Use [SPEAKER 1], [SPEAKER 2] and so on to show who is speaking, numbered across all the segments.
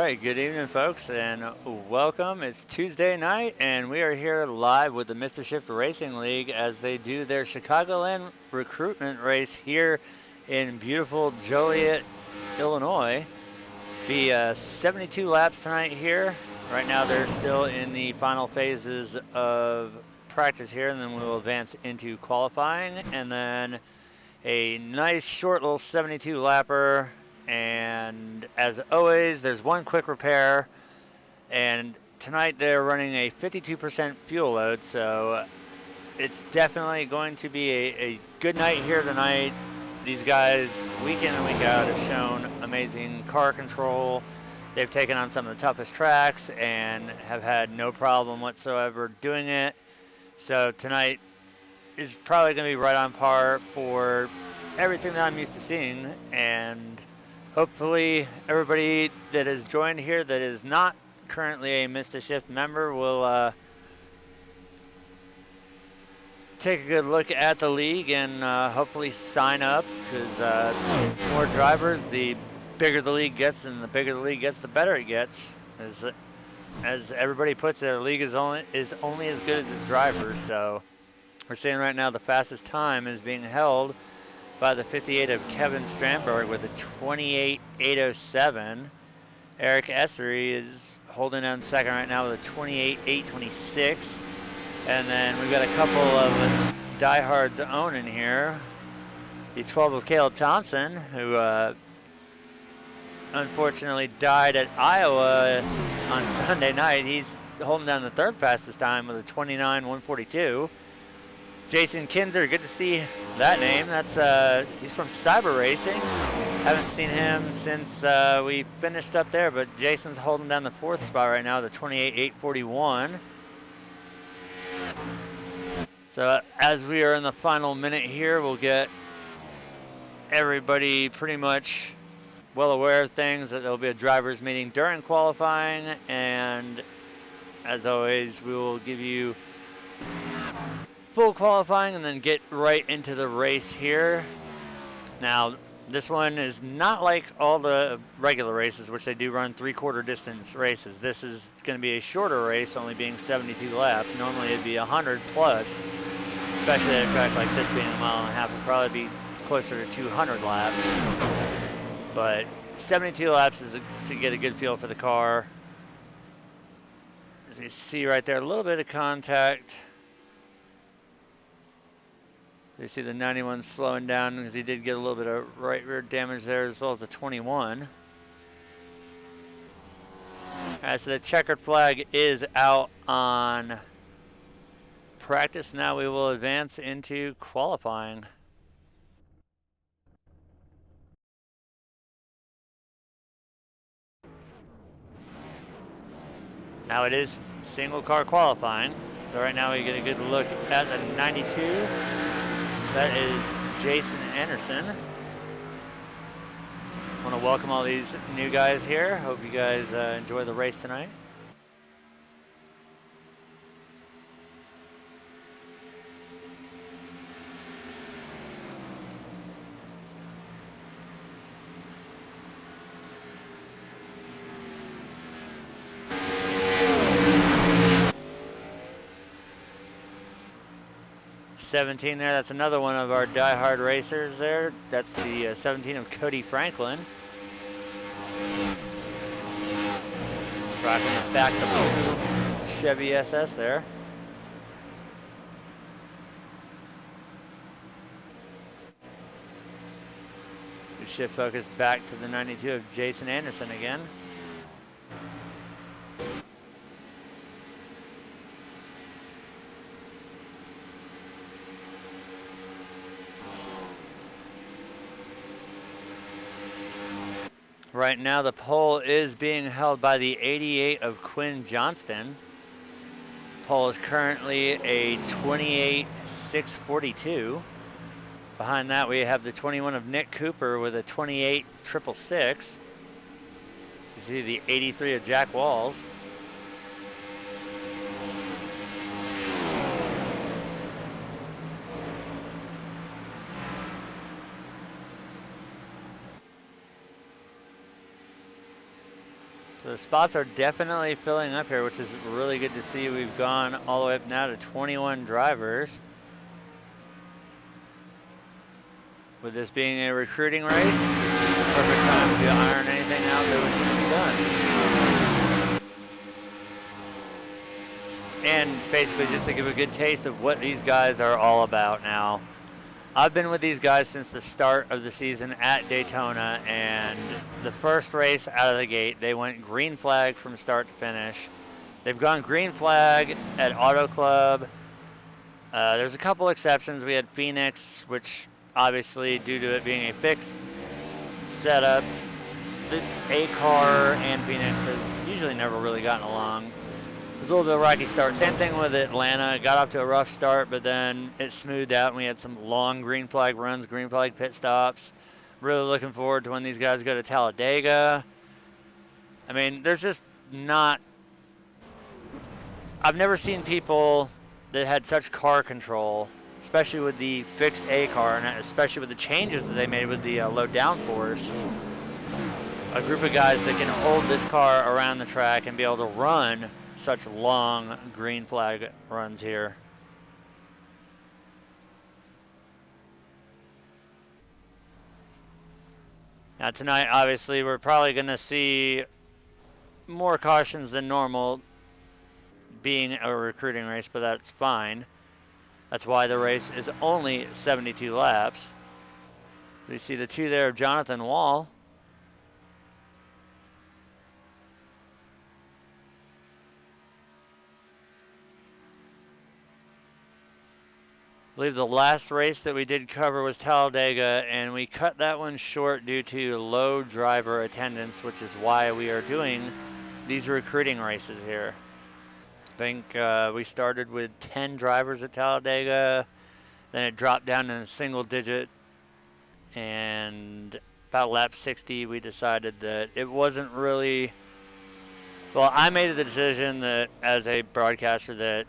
[SPEAKER 1] right, good evening, folks, and welcome. It's Tuesday night, and we are here live with the Mr. Shift Racing League as they do their Chicagoland recruitment race here in beautiful Joliet, Illinois. Be 72 laps tonight here. Right now, they're still in the final phases of practice here, and then we will advance into qualifying, and then a nice short little 72 lapper. And as always, there's one quick repair, and tonight they're running a 52% fuel load, so it's definitely going to be a good night here tonight. These guys, week in and week out, have shown amazing car control. They've taken on some of the toughest tracks and have had no problem whatsoever doing it. So tonight is probably going to be right on par for everything that I'm used to seeing, and hopefully everybody that has joined here that is not currently a Mr. Shift member will take a good look at the league and hopefully sign up, because more drivers, the bigger the league gets, and the bigger the league gets, the better it gets. As everybody puts it, the league is only as good as its drivers. So we're seeing right now the fastest time is being held by the 58 of Kevin Strandberg with a 28.807. Eric Essery is holding on second right now with a 28.826. And then we've got a couple of Diehard's own in here. The 12 of Caleb Thompson, who unfortunately died at Iowa on Sunday night. He's holding down the third fastest time with a 29.142. Jason Kinzer, good to see that name. That's he's from Cyber Racing. Haven't seen him since we finished up there, but Jason's holding down the fourth spot right now, the 28.841. So as we are in the final minute here, we'll get everybody pretty much well aware of things, that there'll be a drivers meeting during qualifying, and as always, we will give you full qualifying and then get right into the race here. Now, this one is not like all the regular races, which they do run three-quarter distance races. This is going to be a shorter race, only being 72 laps. Normally it'd be 100 plus, especially at a track like this being a mile and a half. It'd probably be closer to 200 laps. But 72 laps is to get a good feel for the car. As you see right there, a little bit of contact. You see the 91 slowing down because he did get a little bit of right rear damage there, as well as the 21. As so the checkered flag is out on practice. Now we will advance into qualifying. Now it is single car qualifying. So right now we get a good look at the 92. That is Jason Anderson. I want to welcome all these new guys here. Hope you guys enjoy the race tonight. '17 there, that's another one of our diehard racers there. That's the 17 of Cody Franklin. Rocking the back of the Chevy SS there. We shift focus back to the 92 of Jason Anderson again. Right now the pole is being held by the 88 of Quinn Johnston. Pole is currently a 28.642. Behind that we have the 21 of Nick Cooper with a 28.666. You see the 83 of Jack Walls. So the spots are definitely filling up here, which is really good to see. We've gone all the way up now to 21 drivers. With this being a recruiting race, this is the perfect time to iron anything out that was going to be done. And basically just to give a good taste of what these guys are all about now. I've been with these guys since the start of the season at Daytona, and the first race out of the gate, they went green flag from start to finish. They've gone green flag at Auto Club. There's a couple exceptions. We had Phoenix, which obviously due to it being a fixed setup, the A car and Phoenix has usually never really gotten along. It was a little bit of a rocky start. Same thing with Atlanta. It got off to a rough start, but then it smoothed out, and we had some long green flag runs, green flag pit stops. Really looking forward to when these guys go to Talladega. I mean, there's just not... I've never seen people that had such car control, especially with the fixed A car, and especially with the changes that they made with the low downforce. A group of guys that can hold this car around the track and be able to run such long green flag runs here. Now tonight, obviously, we're probably going to see more cautions than normal being a recruiting race, but that's fine. That's why the race is only 72 laps. So you see the two there of Jonathan Wall. I believe the last race that we did cover was Talladega, and we cut that one short due to low driver attendance, which is why we are doing these recruiting races here. I think we started with 10 drivers at Talladega, then it dropped down in a single digit, and about lap 60 we decided that it wasn't really... Well, I made the decision that as a broadcaster that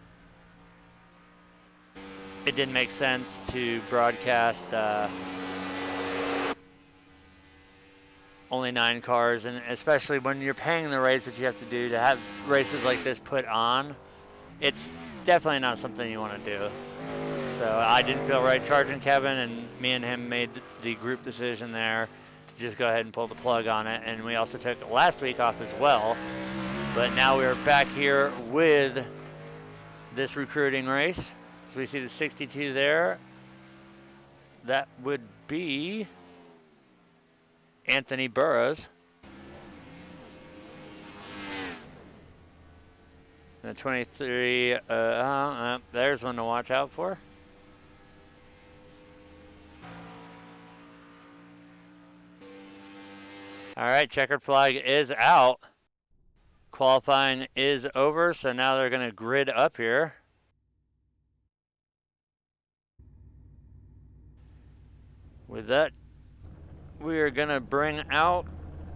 [SPEAKER 1] it didn't make sense to broadcast only 9 cars, and especially when you're paying the race that you have to do to have races like this put on, it's definitely not something you want to do. So I didn't feel right charging Kevin, and me and him made the group decision there to just go ahead and pull the plug on it, and we also took last week off as well. But now we're back here with this recruiting race. So we see the 62 there. That would be Anthony Burroughs. And the 23, there's one to watch out for. All right, checkered flag is out. Qualifying is over, so now they're going to grid up here. With that, we are going to bring out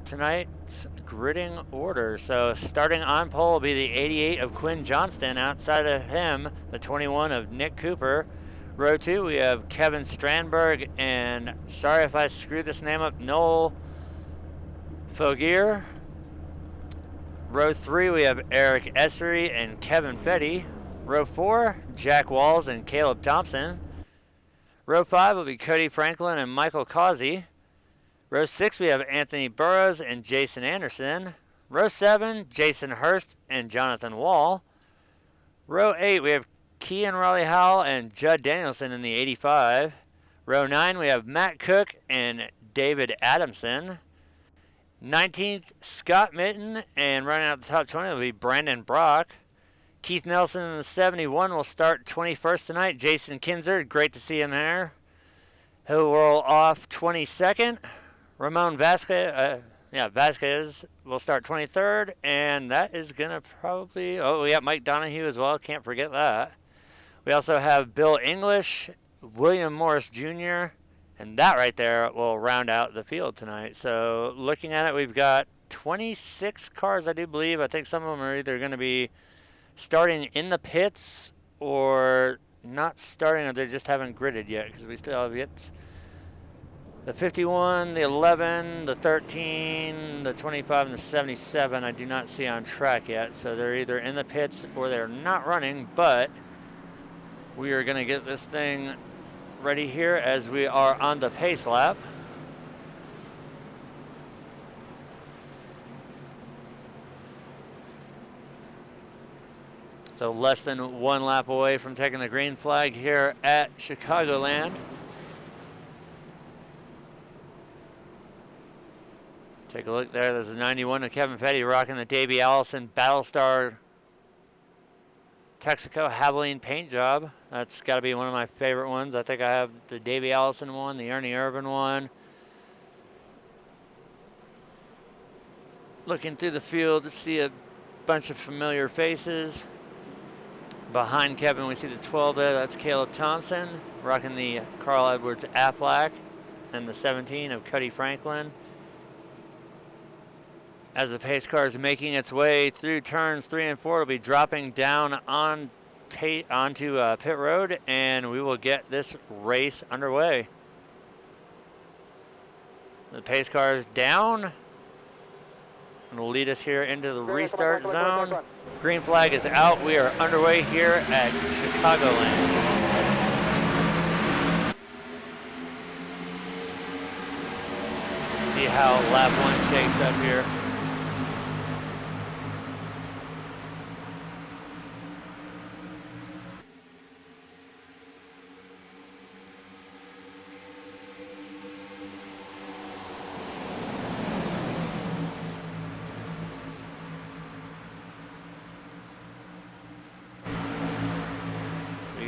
[SPEAKER 1] tonight's gridding order. So starting on pole will be the 88 of Quinn Johnston. Outside of him, the 21 of Nick Cooper. Row 2, we have Kevin Strandberg and, sorry if I screwed this name up, Noel Fogier. Row 3, we have Eric Essery and Kevin Fetty. Row 4, Jack Walls and Caleb Thompson. Row 5 will be Cody Franklin and Michael Causey. Row 6, we have Anthony Burroughs and Jason Anderson. Row 7, Jason Hurst and Jonathan Wall. Row 8, we have Kean Raleigh Howell and Judd Danielson in the 85. Row 9, we have Matt Cook and David Adamson. 19th, Scott Mitten, and running out the top 20 will be Brandon Brock. Keith Nelson in the 71 will start 21st tonight. Jason Kinzer, great to see him there. He'll roll off 22nd. Ramon Vasquez will start 23rd, and that is going to probably... Oh, we got Mike Donahue as well. Can't forget that. We also have Bill English, William Morris Jr., and that right there will round out the field tonight. So looking at it, we've got 26 cars, I do believe. I think some of them are either going to be starting in the pits or not starting, or they just haven't gridded yet, because we still have yet The 51, the 11, the 13, the 25, and the 77 I do not see on track yet, so they're either in the pits or they're not running, but we are going to get this thing ready here as we are on the pace lap. So less than 1 lap away from taking the green flag here at Chicagoland. Take a look there. There's a 91 of Kevin Petty rocking the Davey Allison Battlestar Texaco Havoline paint job. That's got to be one of my favorite ones. I think I have the Davey Allison one, the Ernie Irvin one. Looking through the field to see a bunch of familiar faces. Behind Kevin, we see the 12 there. That's Caleb Thompson rocking the Carl Edwards Aflac and the 17 of Cuddy Franklin. As the pace car is making its way through turns 3 and 4, it'll be dropping down onto pit road, and we will get this race underway. The pace car is down. It'll lead us here into the restart zone. Green flag is out. We are underway here at Chicagoland. See how lap 1 shakes up here.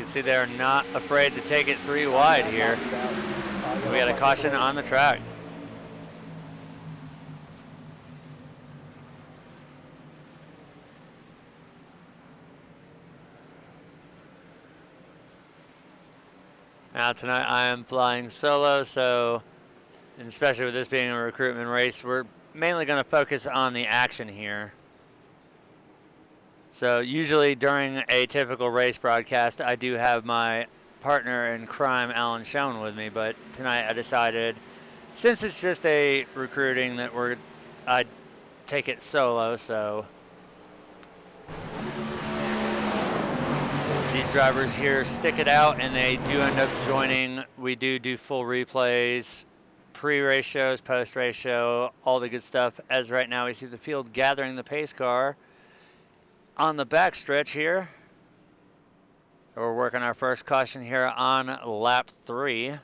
[SPEAKER 1] See, they're not afraid to take it 3 wide here. We got a caution on the track. Now tonight I am flying solo, so, and especially with this being a recruitment race, we're mainly going to focus on the action here. So usually during a typical race broadcast, I do have my partner in crime, Alan Schoen, with me. But tonight I decided, since it's just a recruiting, that I'd take it solo. So these drivers here stick it out, and they do end up joining. We do full replays, pre-race shows, post-race show, all the good stuff. As right now we see the field gathering the pace car on the back stretch here. So we're working our first caution here on lap 3.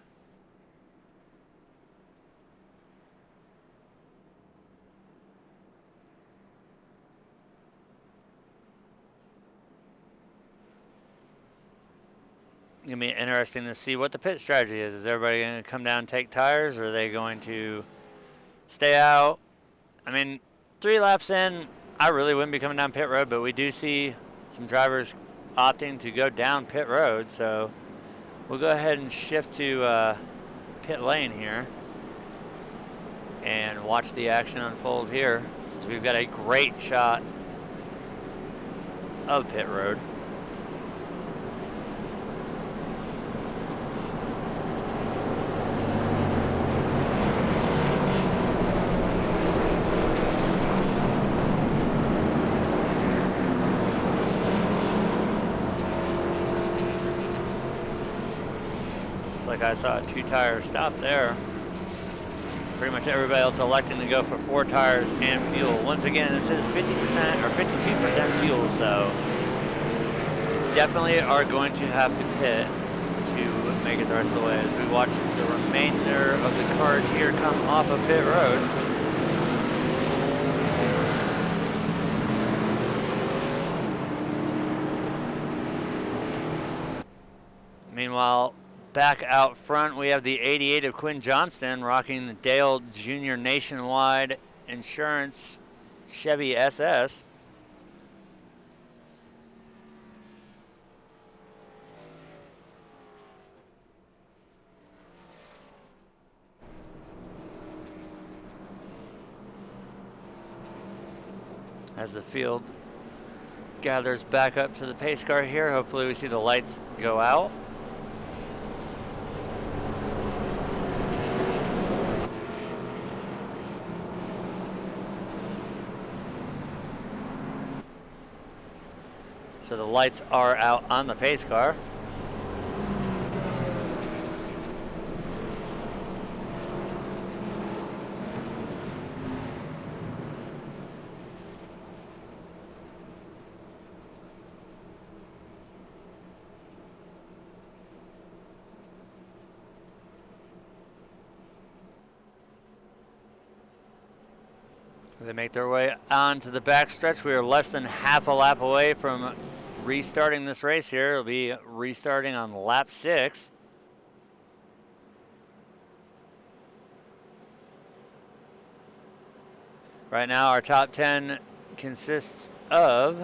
[SPEAKER 1] Gonna be interesting to see what the pit strategy is. Is everybody gonna come down and take tires, or are they going to stay out? I mean, 3 laps in, I really wouldn't be coming down pit road, but we do see some drivers opting to go down pit road, so we'll go ahead and shift to pit lane here and watch the action unfold here. So we've got a great shot of pit road. Like I saw a 2-tire stop there. Pretty much everybody else electing to go for 4 tires and fuel. Once again, this is 50% or 52% fuel, so definitely are going to have to pit to make it the rest of the way as we watch the remainder of the cars here come off of pit road. Meanwhile, back out front, we have the 88 of Quinn Johnston rocking the Dale Jr. Nationwide Insurance Chevy SS. As the field gathers back up to the pace car here, hopefully we see the lights go out. So the lights are out on the pace car. They make their way onto the backstretch. We are less than half a lap away from restarting this race here. It'll be restarting on lap 6. Right now our top 10 consists of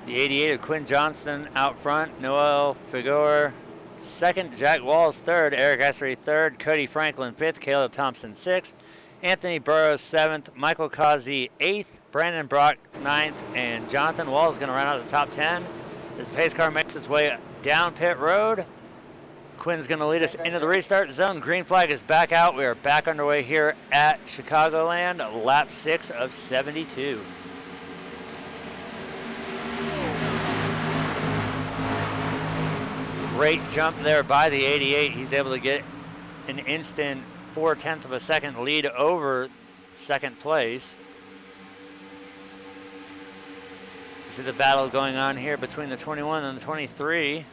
[SPEAKER 1] the 88 of Quinn Johnston out front, Noel Figure second, Jack Walls third, Eric Essery third, Cody Franklin fifth, Caleb Thompson sixth, Anthony Burrows seventh, Michael Causey eighth, Brandon Brock ninth, and Jonathan Walls is going to run out of the top 10. As the pace car makes its way down pit road, Quinn's going to lead us into the restart zone. Green flag is back out. We are back underway here at Chicagoland, lap 6 of 72. Great jump there by the 88. He's able to get an instant 0.4 of a second lead over second place. You see the battle going on here between the 21 and the 23.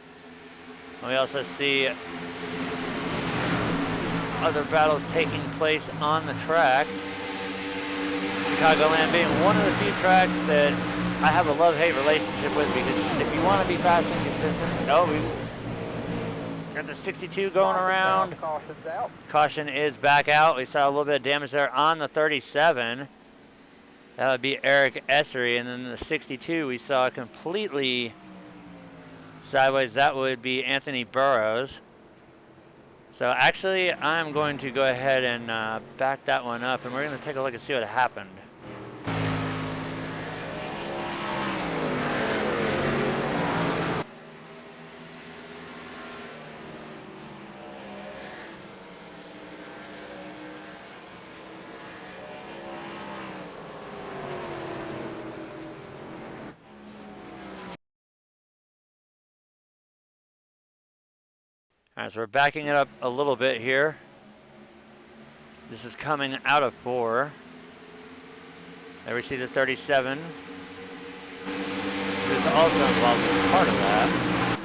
[SPEAKER 1] We also see other battles taking place on the track. Chicagoland being one of the few tracks that I have a love-hate relationship with, because if you want to be fast and consistent, we got the 62 going around. Caution is back out. We saw a little bit of damage there on the 37. That would be Eric Essery, and then the 62 we saw completely sideways. That would be Anthony Burrows. So actually, I'm going to go ahead and back that one up, and we're going to take a look and see what happened. All right, so we're backing it up a little bit here. This is coming out of 4. There we see the 37. Who's also involved in part of that.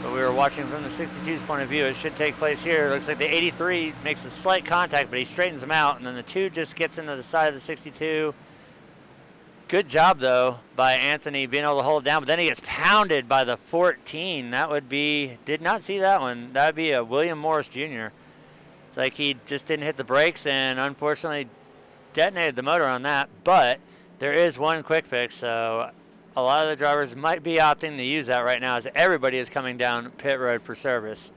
[SPEAKER 1] But we were watching from the 62's point of view. It should take place here. It looks like the 83 makes a slight contact, but he straightens him out, and then the 2 just gets into the side of the 62. Good job, though, by Anthony being able to hold it down, but then he gets pounded by the 14. That would be, did not see that one. That would be a William Morris Jr. It's like he just didn't hit the brakes and unfortunately detonated the motor on that, but there is one quick fix, so a lot of the drivers might be opting to use that right now as everybody is coming down pit road for service.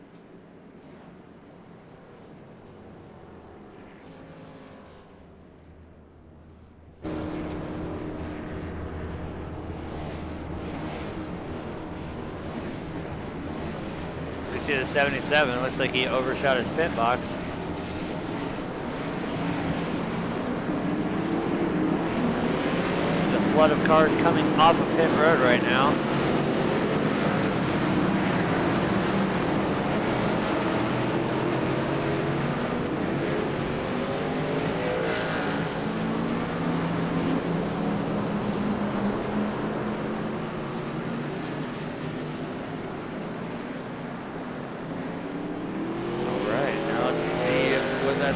[SPEAKER 1] See the 77, looks like he overshot his pit box. See the flood of cars coming off of pit road right now.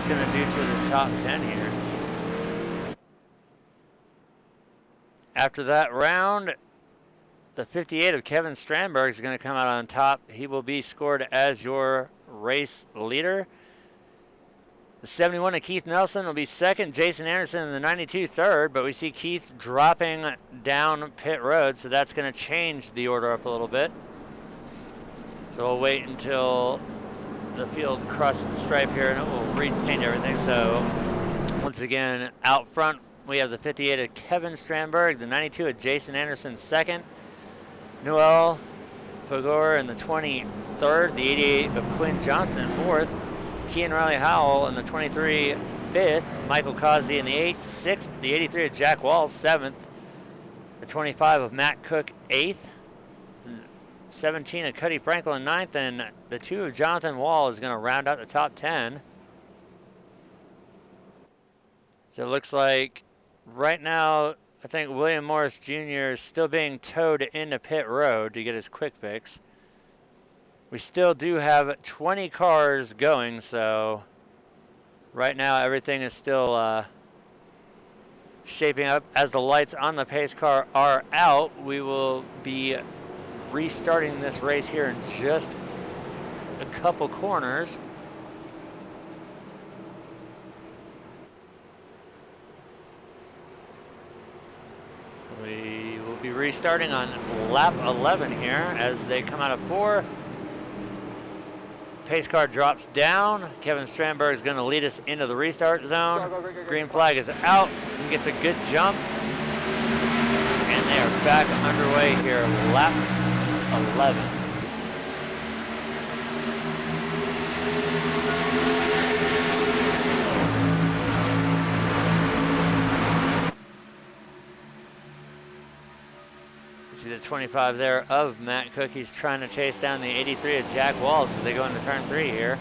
[SPEAKER 1] Going to do to the top 10 here. After that round, the 58 of Kevin Strandberg is going to come out on top. He will be scored as your race leader. The 71 of Keith Nelson will be second. Jason Anderson in the 92 third, but we see Keith dropping down pit road, so that's going to change the order up a little bit. So we'll wait until the field crosses the stripe here and it will re-change everything. So once again, out front we have the 58 of Kevin Strandberg, the 92 of Jason Anderson second, Noel Fagor in the 23rd, the 88 of Quinn Johnston fourth, Kean Riley Howell in the 23 5th. Michael Causey in the 8th. 6th, the 83 of Jack Walls, 7th. The 25 of Matt Cook, 8th. 17 of Cuddy Franklin, 9th. And the 2 of Jonathan Wall is going to round out the top 10. So it looks like right now, I think William Morris Jr. is still being towed into pit road to get his quick fix. We still do have 20 cars going, so right now everything is still shaping up. As the lights on the pace car are out, we will be restarting this race here in just a couple corners. We will be restarting on lap 11 here as they come out of 4. Pace car drops down. Kevin Strandberg is going to lead us into the restart zone. Green flag is out. He gets a good jump. And they are back underway here, lap 11. See the 25 there of Matt Cook. He's trying to chase down the 83 of Jack Walls as they go into turn 3 here.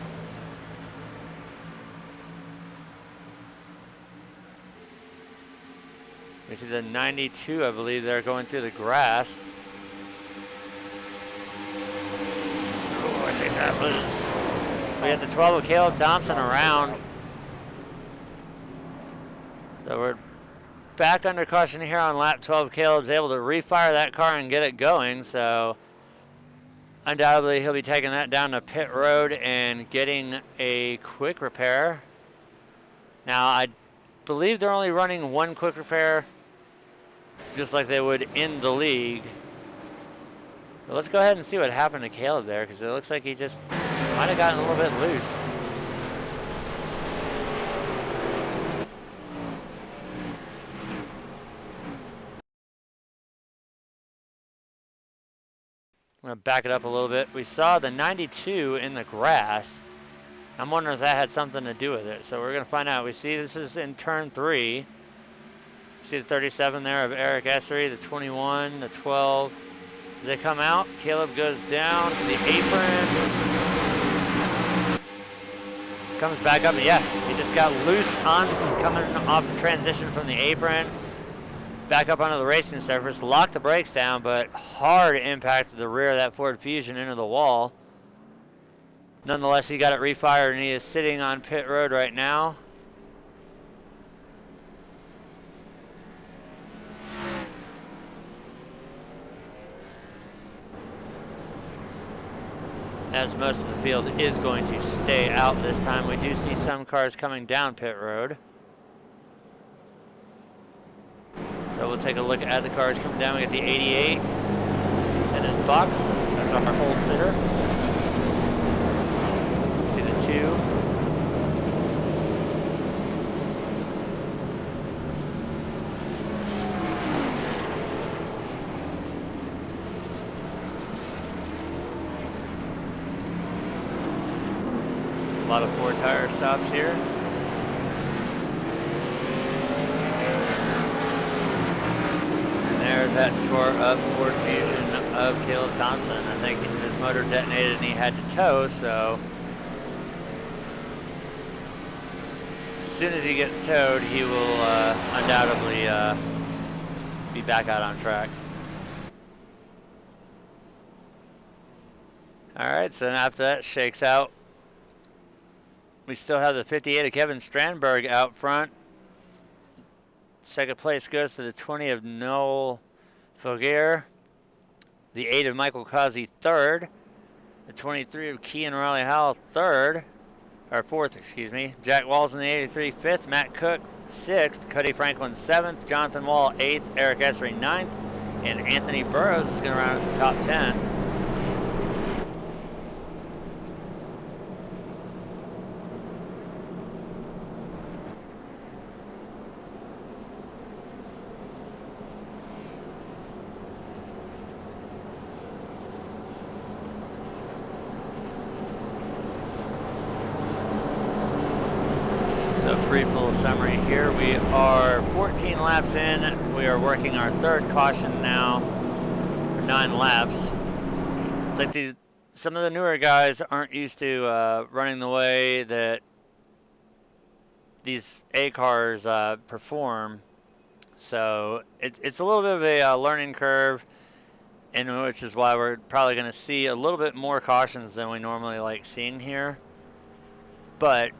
[SPEAKER 1] We see the 92, I believe they're going through the grass. Oh, I think that was... We got the 12 of Caleb Thompson around. So we're back under caution here on lap 12. Caleb's able to refire that car and get it going, so undoubtedly he'll be taking that down to pit road and getting a quick repair. Now, I believe they're only running one quick repair, just like they would in the league. But let's go ahead and see what happened to Caleb there, because it looks like he just might have gotten a little bit loose. I'm going to back it up a little bit. We saw the 92 in the grass. I'm wondering if that had something to do with it. So we're going to find out. We see this is in turn 3. See the 37 there of Eric Essery, the 21, the 12. As they come out, Caleb goes down to the apron. Comes back up. Yeah, he just got loose on coming off the transition from the apron. Back up onto the racing surface, locked the brakes down, but hard impact to the rear of that Ford Fusion into the wall. Nonetheless, he got it refired and he is sitting on pit road right now. As most of the field is going to stay out this time, we do see some cars coming down pit road. So we'll take a look at the cars coming down. We got the 88. He's in his box. That's our whole sitter. See the 2. A lot of 4 tire stops here. There's that tore up Ford Fusion of Caleb Thompson. I think his motor detonated and he had to tow, so as soon as he gets towed, he will undoubtedly be back out on track. Alright, so after that shakes out, we still have the 58 of Kevin Strandberg out front. Second place goes to the 20 of Noel Fogier. The 8 of Michael Causey, 3rd. The 23 of Kean Riley Howell, 3rd. Or 4th, excuse me. Jack Walls in the 83, 5th. Matt Cook, 6th. Cuddy Franklin, 7th. Jonathan Wall, 8th. Eric Essery, 9th. And Anthony Burrows is going to round out the top 10. summary here. We are 14 laps in. We are working our third caution now, 9 laps. It's like some of the newer guys aren't used to running the way that these A cars perform. So it's a little bit of a learning curve, and which is why we're probably going to see a little bit more cautions than we normally like seeing here. But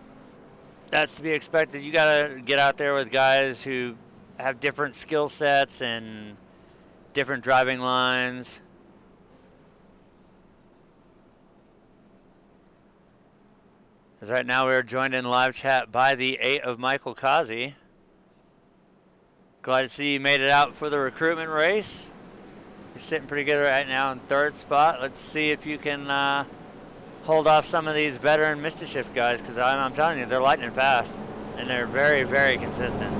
[SPEAKER 1] that's to be expected. You got to get out there with guys who have different skill sets and different driving lines. As right now we are joined in live chat by the 8 of Michael Kazi. Glad to see you made it out for the recruitment race. You're sitting pretty good right now in 3rd spot. Let's see if you can hold off some of these veteran Mr. Shift guys, because I'm telling you, they're lightning fast, and they're very, very consistent.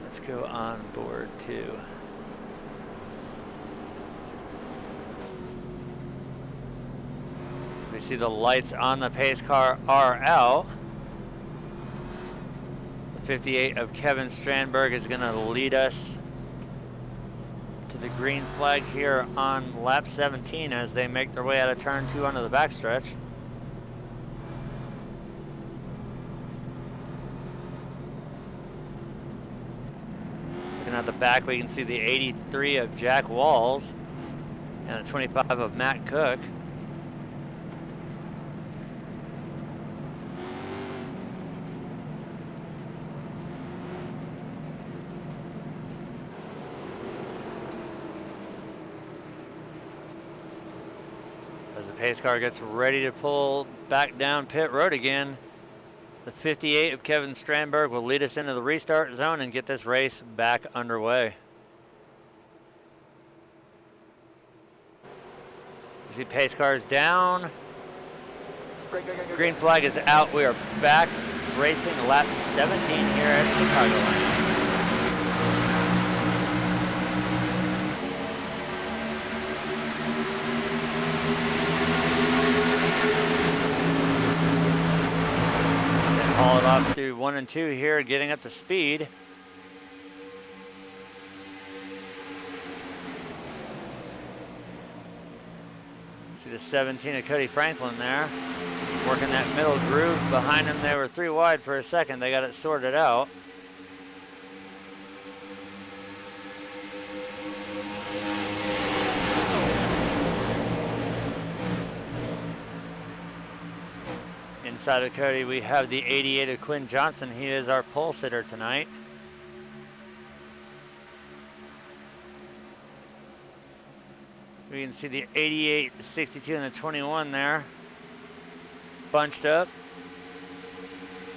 [SPEAKER 1] Let's go on board 2. We see the lights on the pace car are out. The 58 of Kevin Strandberg is going to lead us to the green flag here on lap 17 as they make their way out of turn 2 onto the backstretch. Looking at the back, we can see the 83 of Jack Walls and the 25 of Matt Cook. As the pace car gets ready to pull back down pit road again, the 58 of Kevin Strandberg will lead us into the restart zone and get this race back underway. You see pace cars down. Green flag is out. We are back racing lap 17 here at Chicagoland. Haul it off through 1 and 2 here, getting up to speed. See the 17 of Cody Franklin there, working that middle groove. Behind him, they were 3 wide for a second. They got it sorted out. Inside of Cody, we have the 88 of Quinn Johnson. He is our pole sitter tonight. We can see the 88, the 62, and the 21 there, bunched up.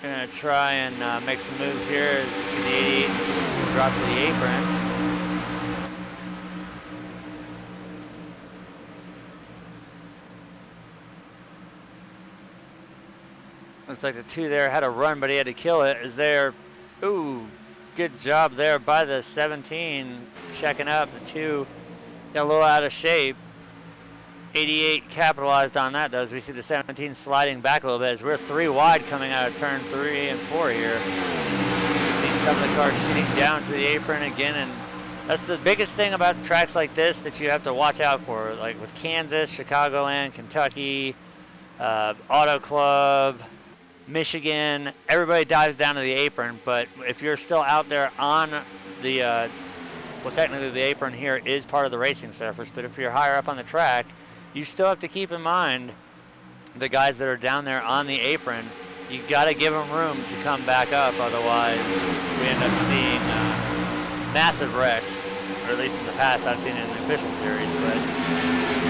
[SPEAKER 1] We're gonna try and make some moves here. As you see the 88 will drop to the apron. Looks like the 2 there had a run, but he had to kill it. Is there? Ooh, good job there by the 17, checking up. The 2 got a little out of shape. 88 capitalized on that, though, as we see the 17 sliding back a little bit as we're 3 wide coming out of turn 3 and 4 here. You see some of the cars shooting down to the apron again, and that's the biggest thing about tracks like this that you have to watch out for. Like with Kansas, Chicagoland, Kentucky, Auto Club, Michigan, everybody dives down to the apron, but if you're still out there on the, well, technically the apron here is part of the racing surface, but if you're higher up on the track, you still have to keep in mind the guys that are down there on the apron. You got to give them room to come back up, otherwise we end up seeing massive wrecks, or at least in the past I've seen it in the official series, but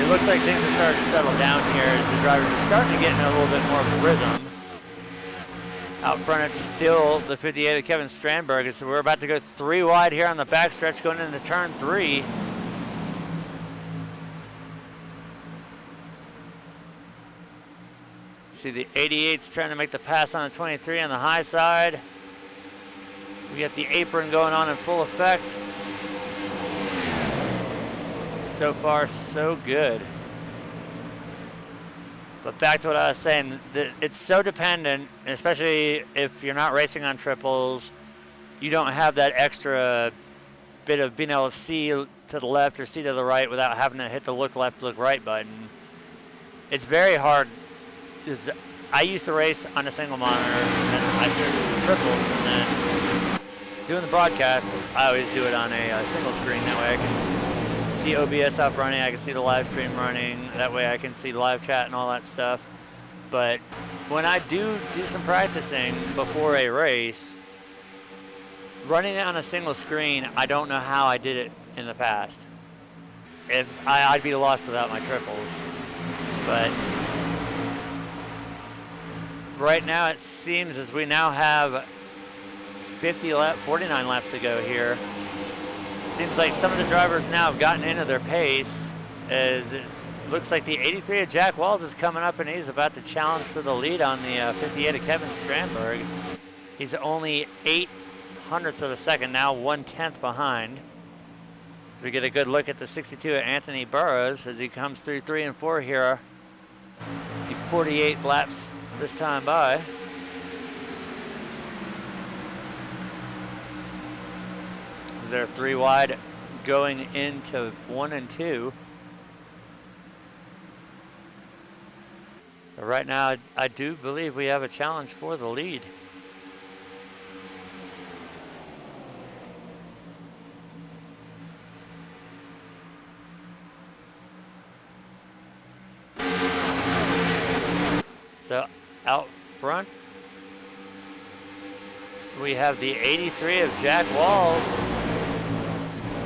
[SPEAKER 1] it looks like things are starting to settle down here as the drivers are starting to get in a little bit more of a rhythm. Out front, it's still the 58 of Kevin Strandberg. So we're about to go 3 wide here on the backstretch going into turn 3. See the 88's trying to make the pass on the 23 on the high side. We got the apron going on in full effect. So far, so good. But back to what I was saying, it's so dependent, especially if you're not racing on triples, you don't have that extra bit of being able to see to the left or see to the right without having to hit the look left, look right button. It's very hard. Just, I used to race on a single monitor, and then I started with triples, and then doing the broadcast, I always do it on a single screen. That way I can see OBS up running, I can see the live stream running, that way I can see live chat and all that stuff. But when I do some practicing before a race, running it on a single screen, I don't know how I did it in the past. I'd be lost without my triples. But right now it seems as we now have 49 laps to go here. Seems like some of the drivers now have gotten into their pace, as it looks like the 83 of Jack Walls is coming up and he's about to challenge for the lead on the 58 of Kevin Strandberg. He's only 0.08 of a second now, 1/10 behind. We get a good look at the 62 of Anthony Burrows as he comes through 3 and 4 here. The 48 laps this time by. They're 3 wide going into 1 and 2. But right now, I do believe we have a challenge for the lead. So out front, we have the 83 of Jack Walls.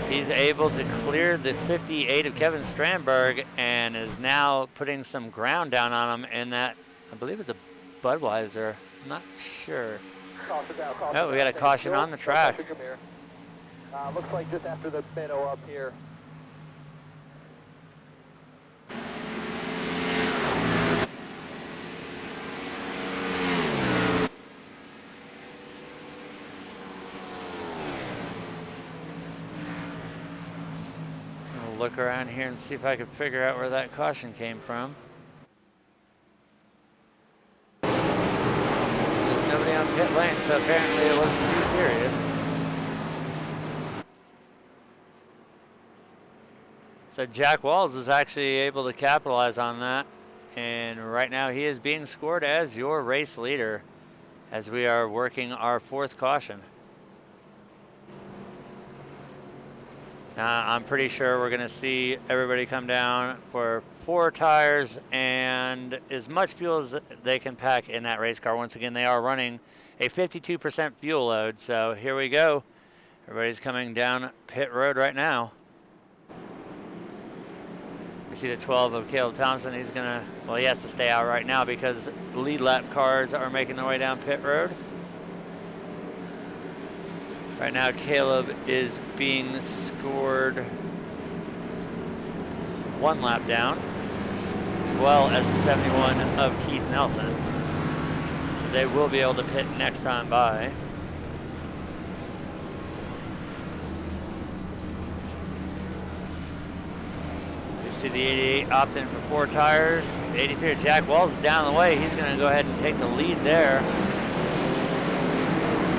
[SPEAKER 1] He's able to clear the 58 of Kevin Strandberg and is now putting some ground down on him in that, I believe it's a Budweiser. I'm not sure. Oh, we got a caution on the track.
[SPEAKER 2] Looks like just after the middle up here.
[SPEAKER 1] Look around here and see if I can figure out where that caution came from. There's nobody on pit lane, so apparently it wasn't too serious. So Jack Walls was actually able to capitalize on that, and right now he is being scored as your race leader as we are working our 4th caution. I'm pretty sure we're going to see everybody come down for 4 tires and as much fuel as they can pack in that race car. Once again, they are running a 52% fuel load. So here we go. Everybody's coming down pit road right now. We see the 12 of Caleb Thompson. He's going to, well, he has to stay out right now because lead lap cars are making their way down pit road. Right now, Caleb is being scored 1 lap down, as well as the 71 of Keith Nelson. So they will be able to pit next time by. You see the 88 opt in for 4 tires. The 83 of Jack Walls is down the way. He's going to go ahead and take the lead there.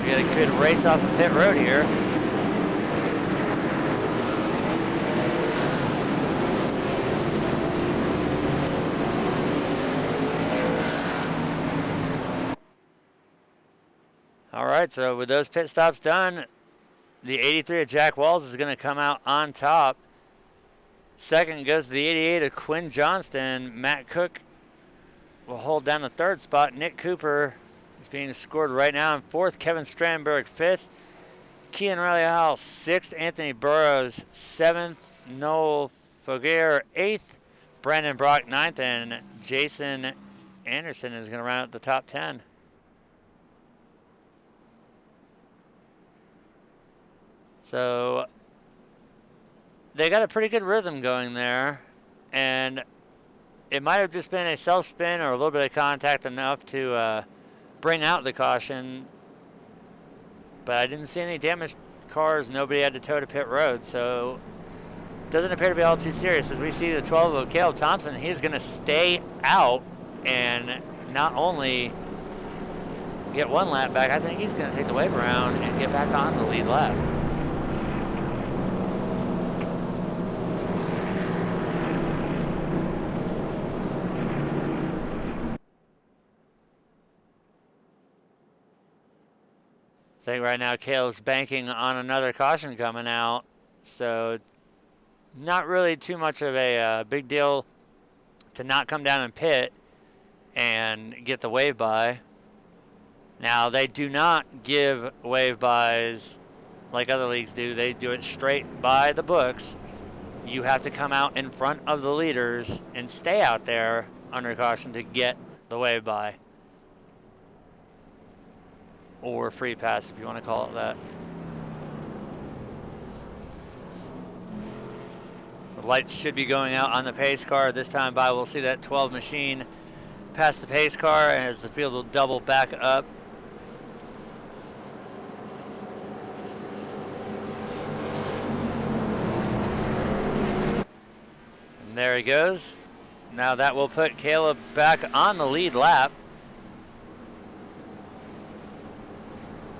[SPEAKER 1] We got a good race off the pit road here. All right, so with those pit stops done, the 83 of Jack Walls is going to come out on top. Second goes to the 88 of Quinn Johnston. Matt Cook will hold down the 3rd spot. Nick Cooper is being scored right now in 4th. Kevin Strandberg 5th. Kian Hall 6th. Anthony Burrows 7th. Noel Foguer 8th. Brandon Brock 9th. And Jason Anderson is going to round out the top 10. So they got a pretty good rhythm going there. And it might have just been a self-spin or a little bit of contact enough to bring out the caution, but I didn't see any damaged cars. Nobody had to tow to pit road, so it doesn't appear to be all too serious. As we see the 12 of Caleb Thompson, he's going to stay out and not only get one lap back, I think he's going to take the wave around and get back on the lead lap. I think right now Caleb's banking on another caution coming out, so not really too much of a big deal to not come down and pit and get the wave by. Now, they do not give wave bys like other leagues do. They do it straight by the books. You have to come out in front of the leaders and stay out there under caution to get the wave by. Or free pass, if you want to call it that. The lights should be going out on the pace car. This time by, we'll see that 12 machine past the pace car as the field will double back up. And there he goes. Now that will put Caleb back on the lead lap.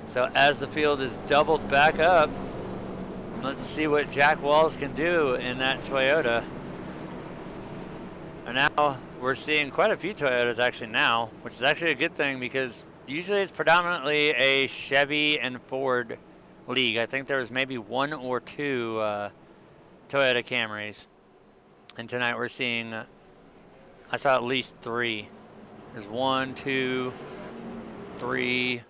[SPEAKER 1] So as the field is doubled back up, let's see what Jack Walls can do in that Toyota. And now we're seeing quite a few Toyotas actually now, which is actually a good thing because usually it's predominantly a Chevy and Ford league. I think there was maybe one or two Toyota Camrys. And tonight we're seeing, I saw at least three. There's 1, 2, 3.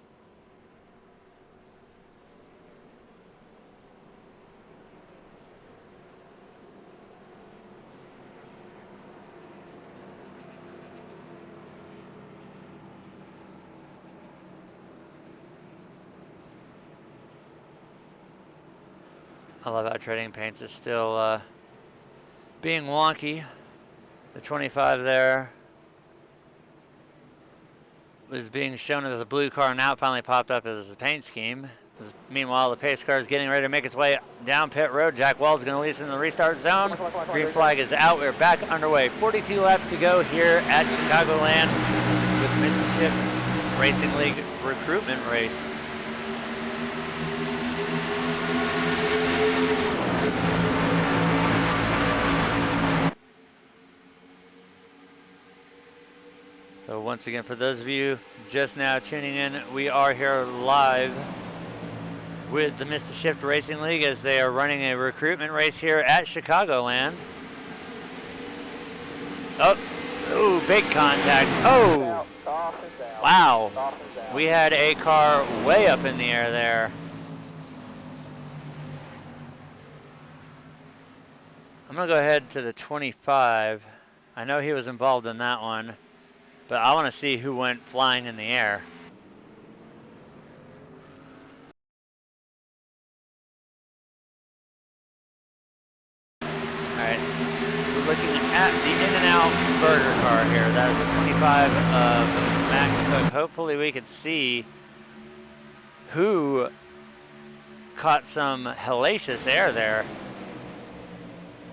[SPEAKER 1] I love how trading paints is still being wonky. The 25 there was being shown as a blue car, now it finally popped up as a paint scheme. Meanwhile, the pace car is getting ready to make its way down pit road. Jack Wells is going to lead us in the restart zone. Green flag is out. We're back underway. 42 laps to go here at Chicagoland with Mr. Shift Racing League recruitment race. So once again, for those of you just now tuning in, we are here live with the Mr. Shift Racing League as they are running a recruitment race here at Chicagoland. Oh, ooh, big contact. Oh, wow. We had a car way up in the air there. I'm going to go ahead to the 25. I know he was involved in that one, but I want to see who went flying in the air. Alright, we're looking at the In-N-Out burger car here. That is the 25 of Matt Cook. Hopefully we can see who caught some hellacious air there.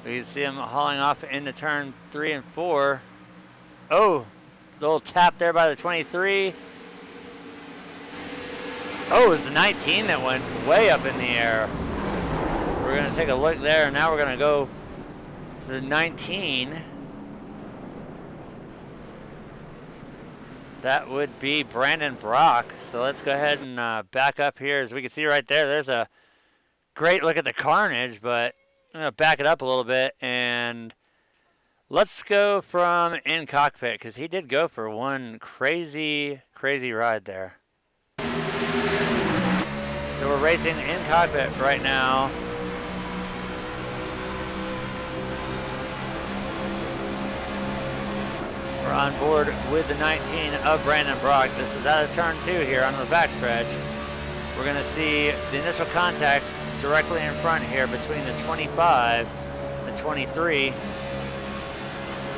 [SPEAKER 1] We can see him hauling off into turn 3 and 4. Oh, little tap there by the 23. Oh, it was the 19 that went way up in the air. We're going to take a look there, and now we're going to go to the 19. That would be Brandon Brock. So let's go ahead and back up here. As we can see right there, there's a great look at the carnage, but I'm going to back it up a little bit, and let's go from in cockpit, because he did go for one crazy, crazy ride there. So we're racing in cockpit right now. We're on board with the 19 of Brandon Brock. This is out of turn 2 here on the backstretch. We're going to see the initial contact directly in front here between the 25 and 23.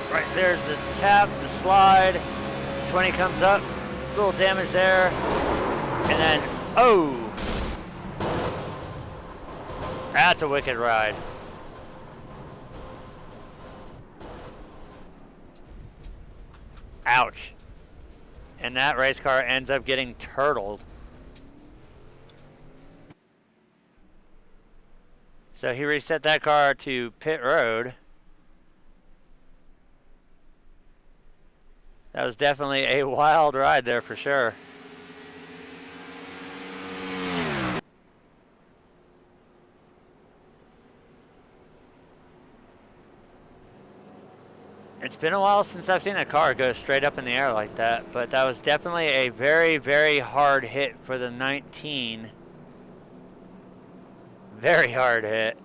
[SPEAKER 1] Right there's the tap, the slide. 20 comes up, a little damage there. And then, oh! That's a wicked ride. Ouch. And that race car ends up getting turtled. So he reset that car to pit road. That was definitely a wild ride there for sure. It's been a while since I've seen a car go straight up in the air like that, but that was definitely a very, very hard hit for the 19. Very hard hit.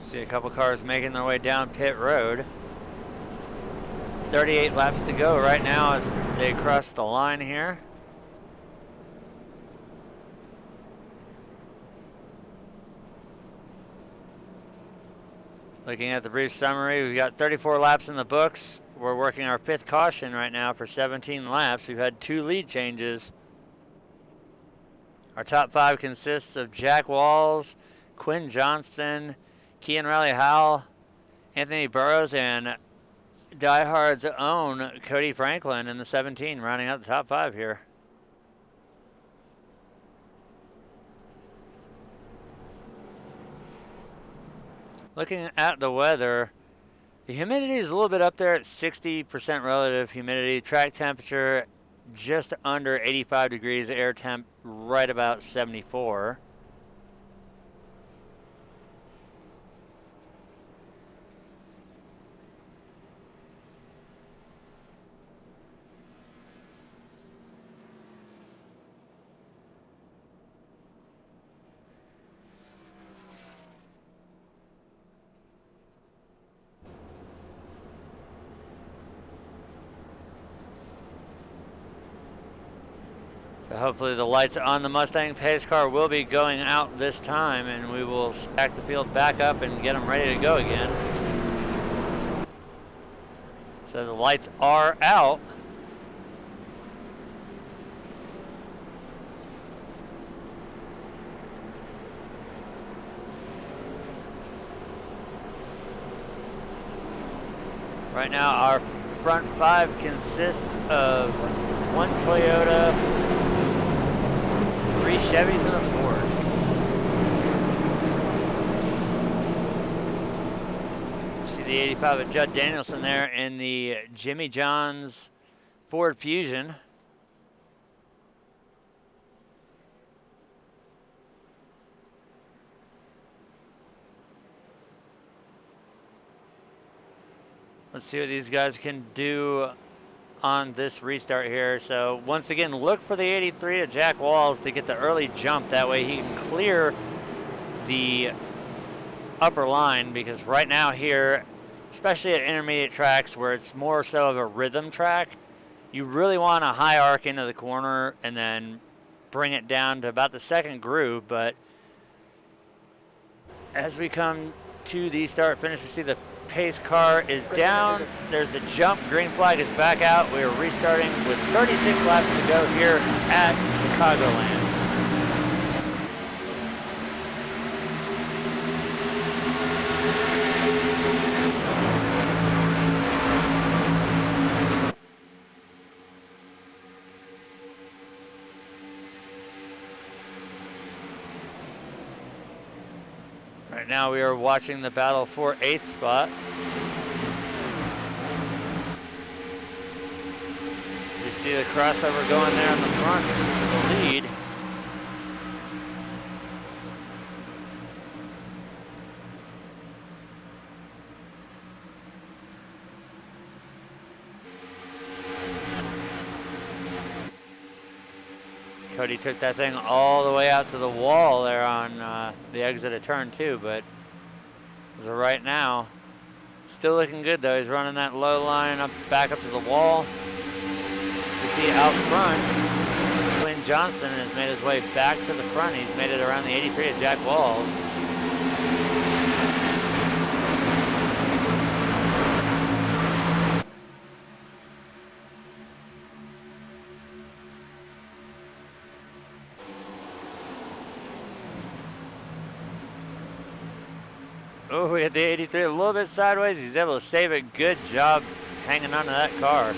[SPEAKER 1] See a couple cars making their way down pit road. 38 laps to go right now as they cross the line here. Looking at the brief summary, we've got 34 laps in the books. We're working our 5th caution right now for 17 laps. We've had 2 lead changes. Our top 5 consists of Jack Walls, Quinn Johnston, Kean Riley Howell, Anthony Burrows, and Diehard's own Cody Franklin in the 17, rounding out the top 5 here. Looking at the weather, the humidity is a little bit up there at 60% relative humidity. Track temperature just under 85 degrees, air temp right about 74. So hopefully the lights on the Mustang pace car will be going out this time, and we will stack the field back up and get them ready to go again. So the lights are out. Right now our front 5 consists of 1 Toyota, 3 Chevys, and a Ford. See the 85 of Judd Danielson there in the Jimmy John's Ford Fusion. Let's see what these guys can do on this restart here. So once again, look for the 83 of Jack Walls to get the early jump. That way he can clear the upper line, because right now here, especially at intermediate tracks where it's more so of a rhythm track, you really want a high arc into the corner and then bring it down to about the 2nd groove. But as we come to the start finish, we see the pace car is down. There's the jump. Green flag is back out. We are restarting with 36 laps to go here at Chicagoland. Right now we are watching the battle for 8th spot. You see the crossover going there in the front, the lead. Cody took that thing all the way out to the wall there on the exit of turn 2, but as of right now, still looking good though. He's running that low line up, back up to the wall. You see out front, Quinn Johnston has made his way back to the front. He's made it around the 83 of Jack Walls. Oh, we hit the 83 a little bit sideways. He's able to save it. Good job hanging onto that car.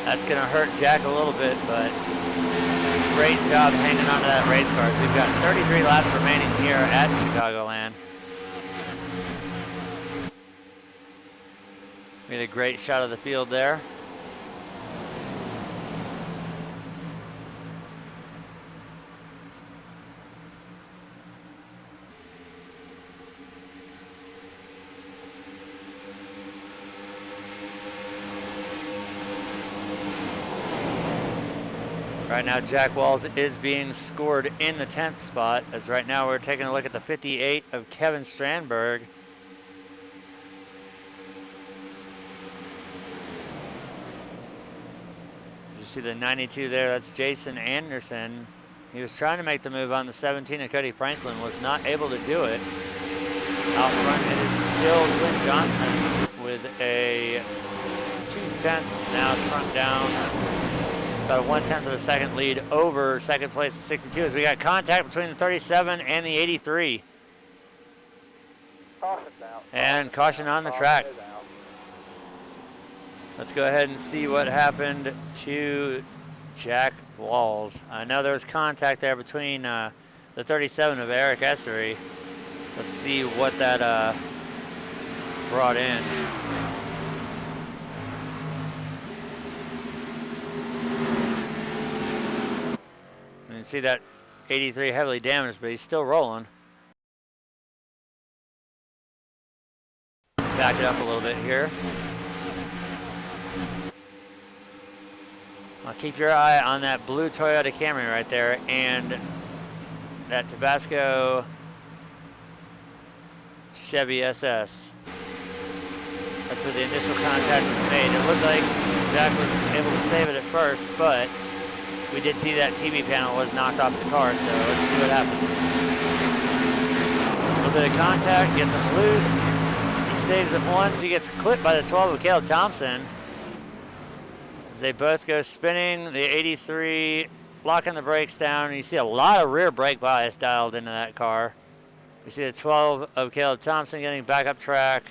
[SPEAKER 1] That's going to hurt Jack a little bit, but great job hanging onto that race car. So we've got 33 laps remaining here at Chicagoland. We had a great shot of the field there. Right now, Jack Walls is being scored in the 10th spot, as right now we're taking a look at the 58 of Kevin Strandberg. You see the 92 there, that's Jason Anderson. He was trying to make the move on the 17 of Cody Franklin, was not able to do it. Out front, it is still Clint Johnson with a 2/10. Now it's front down. About a 1/10 of a second lead over second place at 62 as we got contact between the 37 and the 83.
[SPEAKER 2] Caution now.
[SPEAKER 1] And caution on the track. Let's go ahead and see what happened to Jack Walls. I know there was contact there between the 37 of Eric Essery. Let's see what that brought in. You can see that 83 heavily damaged, but he's still rolling. Back it up a little bit here. I'll keep your eye on that blue Toyota Camry right there and that Tabasco Chevy SS. That's where the initial contact was made. It looked like Jack was able to save it at first, but we did see that TV panel was knocked off the car, so let's see what happens. A little bit of contact, gets him loose. He saves it once. He gets clipped by the 12 of Caleb Thompson. As they both go spinning, the 83 locking the brakes down. You see a lot of rear brake bias dialed into that car. You see the 12 of Caleb Thompson getting back up track.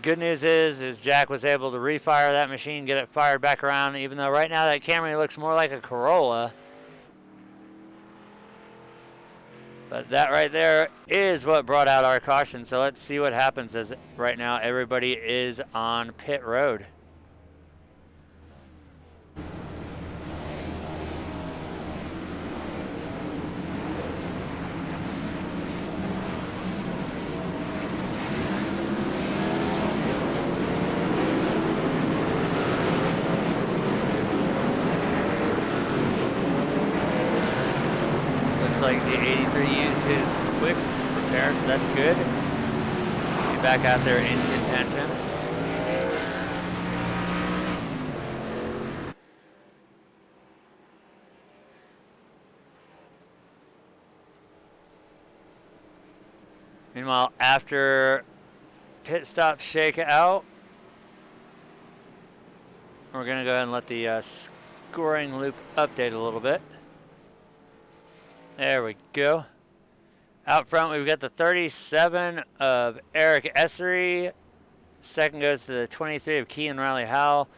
[SPEAKER 1] Good news is Jack was able to refire that machine, get it fired back around, even though right now that Camry looks more like a Corolla. But that right there is what brought out our caution. So let's see what happens as right now everybody is on pit road. Like the 83 used his quick repair, so that's good. Get back out there in contention. Meanwhile, after pit stop shake out, we're gonna go ahead and let the scoring loop update a little bit. There we go. Out front, we've got the 37 of Eric Essery. Second goes to the 23 of Kean Riley Howell.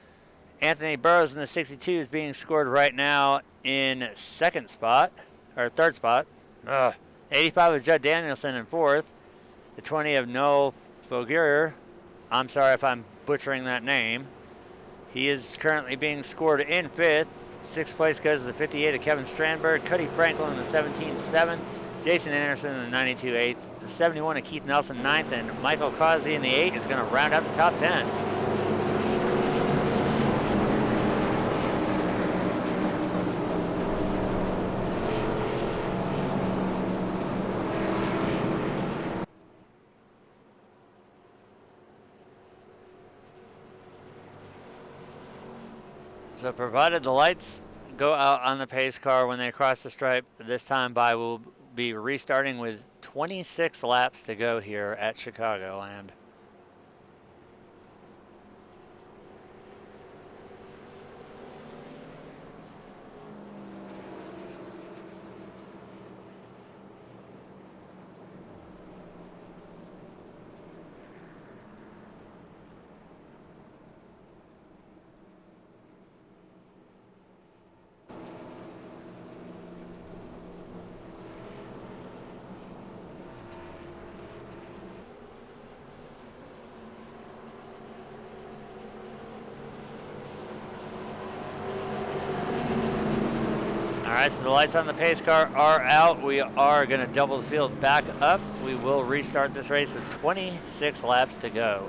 [SPEAKER 1] Anthony Burrows in the 62 is being scored right now in second spot, or third spot. 85 of Judd Danielson in fourth. The 20 of Noel Foguer. I'm sorry if I'm butchering that name. He is currently being scored in fifth. Sixth place goes to the 58 of Kevin Strandberg, Cody Franklin in the 17 7th, Jason Anderson in the 92 8th, the 71 of Keith Nelson 9th, and Michael Causey in the 8 is going to round out the top 10. So provided the lights go out on the pace car when they cross the stripe, this time by will be restarting with 26 laps to go here at Chicagoland. right, so the lights on the pace car are out. We are going to double the field back up. We will restart this race with 26 laps to go.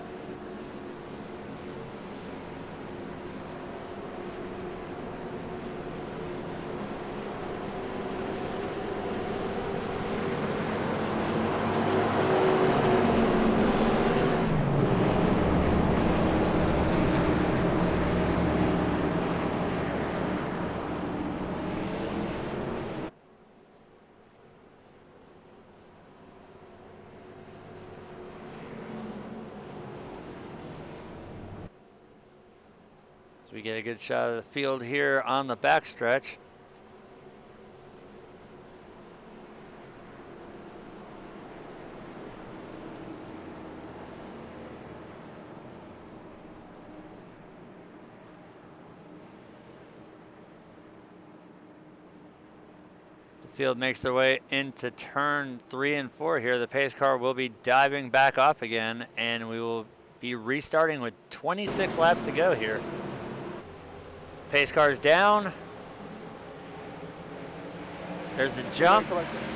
[SPEAKER 1] We get a good shot of the field here on the backstretch. The field makes their way into turn 3 and 4 here. The pace car will be diving back off again, and we will be restarting with 26 laps to go here. Pace car's down. There's the jump.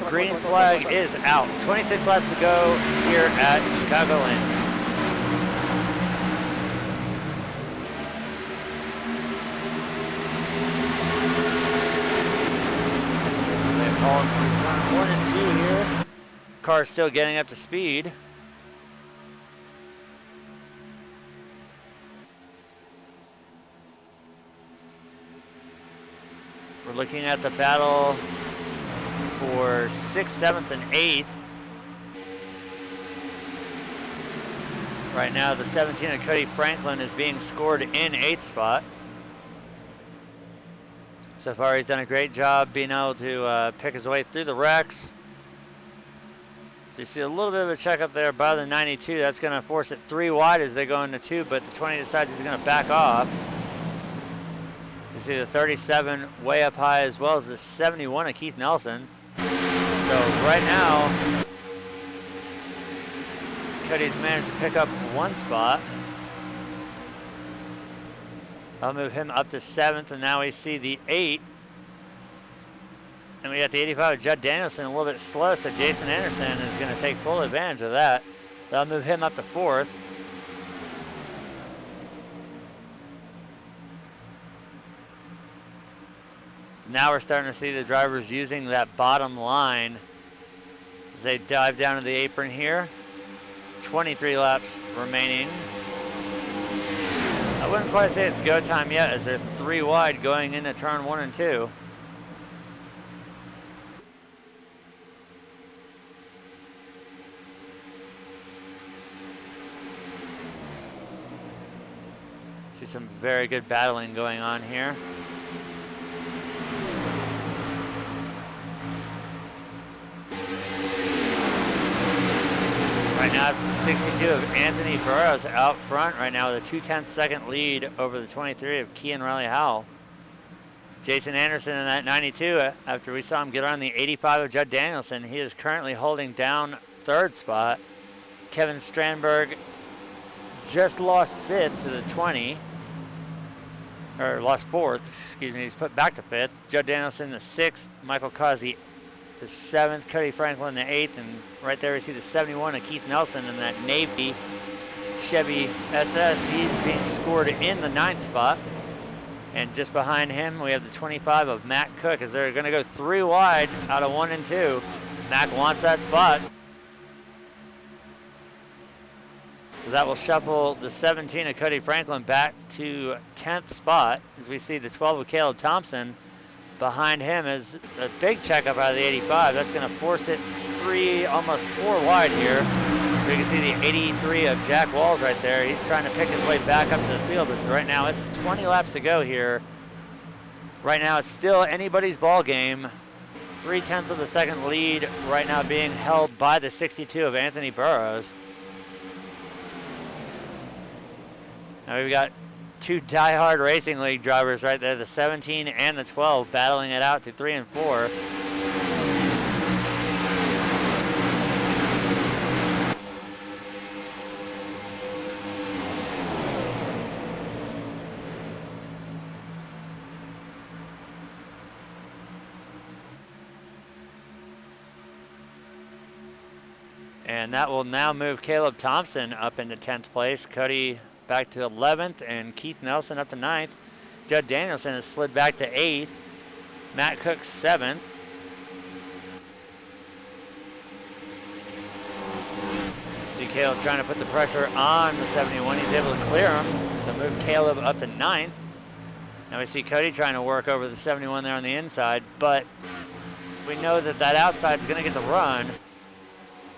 [SPEAKER 1] Green flag is out. 26 laps to go here at Chicagoland. They're calling for turn 1 and 2 here. Car's still getting up to speed. We're looking at the battle for 6th, 7th, and 8th. Right now, the 17 of Cody Franklin is being scored in 8th spot. So far, he's done a great job being able to pick his way through the wrecks. So you see a little bit of a checkup there by the 92. That's going to force it 3 wide as they go into 2, but the 20 decides he's going to back off. You see the 37 way up high, as well as the 71 of Keith Nelson. So right now, Cody's managed to pick up 1 spot. I'll move him up to 7th, and now we see the 8. And we got the 85 of Judd Danielson a little bit slow, so Jason Anderson is going to take full advantage of that. I'll move him up to 4th. Now we're starting to see the drivers using that bottom line as they dive down to the apron here. 23 laps remaining. I wouldn't quite say it's go time yet, as they're 3 wide going into turn 1 and 2. See some very good battling going on here. Right now it's the 62 of Anthony Burrows out front right now with a 2/10 second lead over the 23 of Kean Riley Howell. Jason Anderson in that 92, after we saw him get on the 85 of Judd Danielson, he is currently holding down 3rd spot. Kevin Strandberg just lost 5th to the 20, or lost 4th, excuse me, he's put back to 5th. Judd Danielson the 6th, Michael Causey to 7th, Cody Franklin the 8th, and right there we see the 71 of Keith Nelson in that Navy Chevy SS. He's being scored in the 9th spot. And just behind him we have the 25 of Matt Cook, as they're going to go 3 wide out of 1 and 2. Mac wants that spot. So that will shuffle the 17 of Cody Franklin back to 10th spot, as we see the 12 of Caleb Thompson. Behind him is a big checkup out of the 85. That's going to force it 3, almost 4 wide here. So you can see the 83 of Jack Walls right there. He's trying to pick his way back up to the field. So right now it's 20 laps to go here. Right now it's still anybody's ball game. 3/10 of a second lead right now being held by the 62 of Anthony Burrows. Now we've got 2 Diehard Racing League drivers right there, the 17 and the 12, battling it out to 3 and 4. And that will now move Caleb Thompson up into 10th place. Cody back to 11th, and Keith Nelson up to 9th. Judd Danielson has slid back to 8th. Matt Cook 7th. See Caleb trying to put the pressure on the 71. He's able to clear him, so move Caleb up to 9th. Now we see Cody trying to work over the 71 there on the inside, but we know that that outside is going to get the run.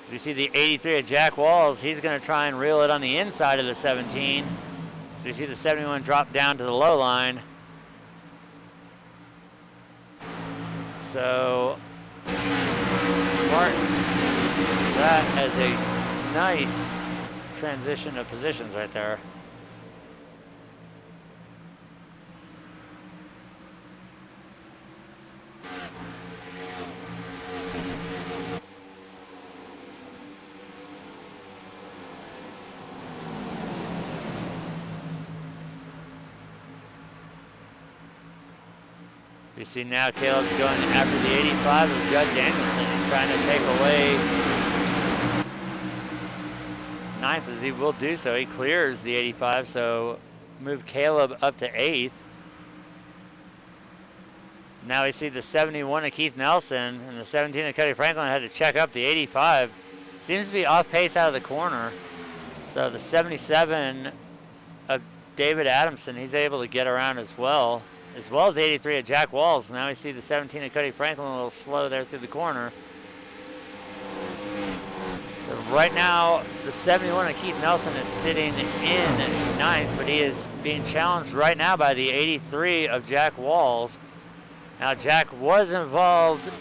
[SPEAKER 1] So you see the 83 of Jack Walls. He's going to try and reel it on the inside of the 17. So you see the 71 drop down to the low line. So Martin, that is a nice transition of positions right there. You see now Caleb's going after the 85 of Judd Danielson. He's trying to take away 9th, as he will do so. He clears the 85, so move Caleb up to 8th. Now we see the 71 of Keith Nelson and the 17 of Cody Franklin had to check up the 85. Seems to be off pace out of the corner. So the 77 of David Adamson, he's able to get around as well as the 83 of Jack Walls. Now we see the 17 of Cody Franklin a little slow there through the corner. So right now, the 71 of Keith Nelson is sitting in 9th, but he is being challenged right now by the 83 of Jack Walls. Now Jack was involved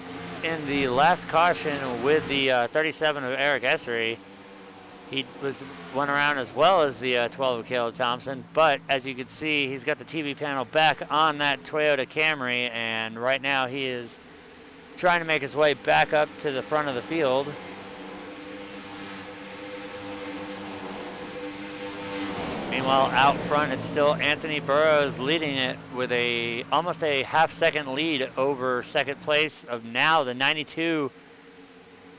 [SPEAKER 1] in the last caution with the 37 of Eric Essery. He went around as well as the 12 of Caleb Thompson, but as you can see, he's got the TV panel back on that Toyota Camry, and right now he is trying to make his way back up to the front of the field. Meanwhile, out front, it's still Anthony Burrows leading it with almost a half-second lead over second place of now the 92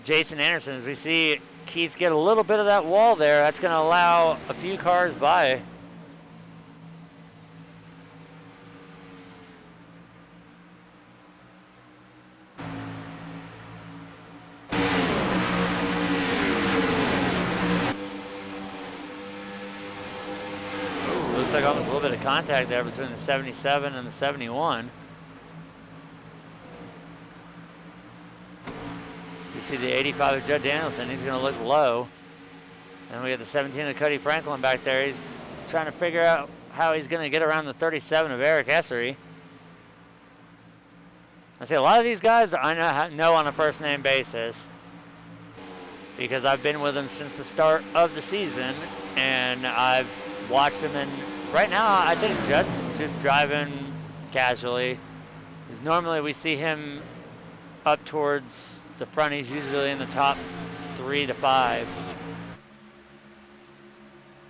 [SPEAKER 1] Jason Anderson. As we see Keith get a little bit of that wall there, that's going to allow a few cars by. Looks like almost a little bit of contact there between the 77 and the 71. You see the 85 of Judd Danielson, he's going to look low. And we got the 17 of Cody Franklin back there. He's trying to figure out how he's going to get around the 37 of Eric Essery. I see a lot of these guys I know on a first name basis because I've been with them since the start of the season and I've watched them, and right now I think Judd's just driving casually. Because normally we see him up towards the front. He's usually in the top 3 to 5.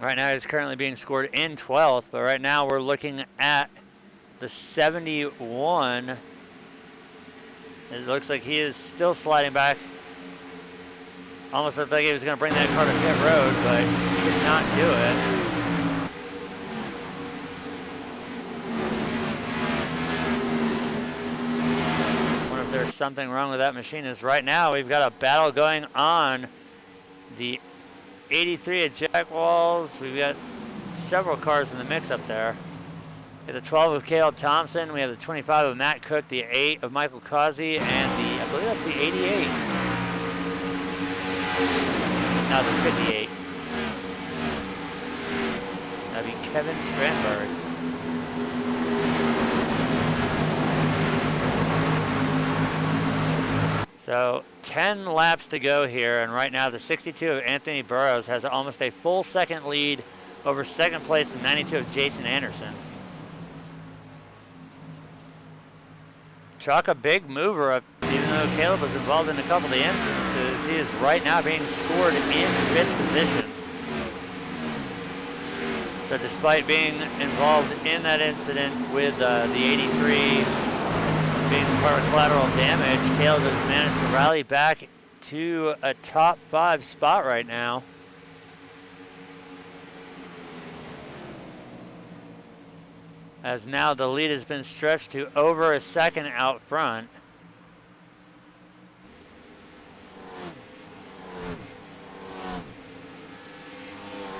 [SPEAKER 1] Right now he's currently being scored in 12th, but right now we're looking at the 71. It looks like he is still sliding back. Almost looked like he was going to bring that car to pit road, but he did not do it. There's something wrong with that machine. Is right now we've got a battle going on. The 83 of Jack Walls. We've got several cars in the mix up there. We have the 12 of Caleb Thompson. We have the 25 of Matt Cook, the 8 of Michael Causey, and I believe that's the 88. No, the 58. That'd be Kevin Strandberg. So 10 laps to go here, and right now the 62 of Anthony Burrows has almost a full second lead over second place, the 92 of Jason Anderson. Chalk a big mover up, even though Caleb was involved in a couple of the instances. He is right now being scored in 5th position. So despite being involved in that incident with the 83 being part of collateral damage, Caleb has managed to rally back to a top 5 spot right now. As now the lead has been stretched to over a second out front.